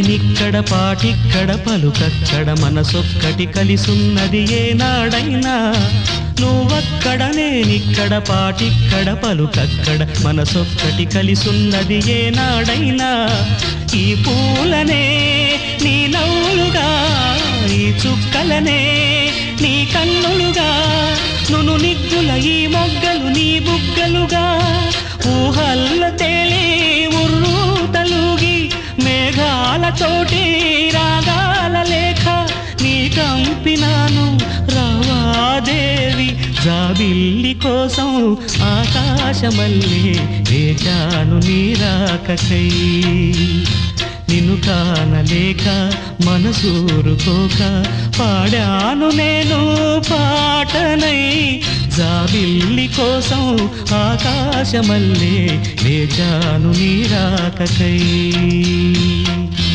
నిక్కడ పాటిక్కడ పలుకక్కడ మనసొక్కటి కలిసున్నది ఏనాడైనా నువ్వక్కడ నేనిక్కడ పాటిక్కడ పలుకక్కడ మనసొక్కటి కలిసున్నది ఏనాడైనా ఈ పూలనే నీ నవ్వులుగా ఈ చుక్కలనే నీ కన్నులుగా నును నిగ్గుల ఈ మొగ్గలు నీ బుగ్గలుగా ఊహల్ల తేలే ఉర్రు తలుగి మేఘాలతోటి రాగాల లేఖ నీ కంపినాను రావాదేవి జాబిల్లి కోసం ఆకాశమల్లే వేచాను నీరాకకై నిన్ను కానలేక మనసూరుకోక పాడాను నేను పాటనై జాబిల్లి కోసం ఆకాశమల్లే వేచాను నీరాకకై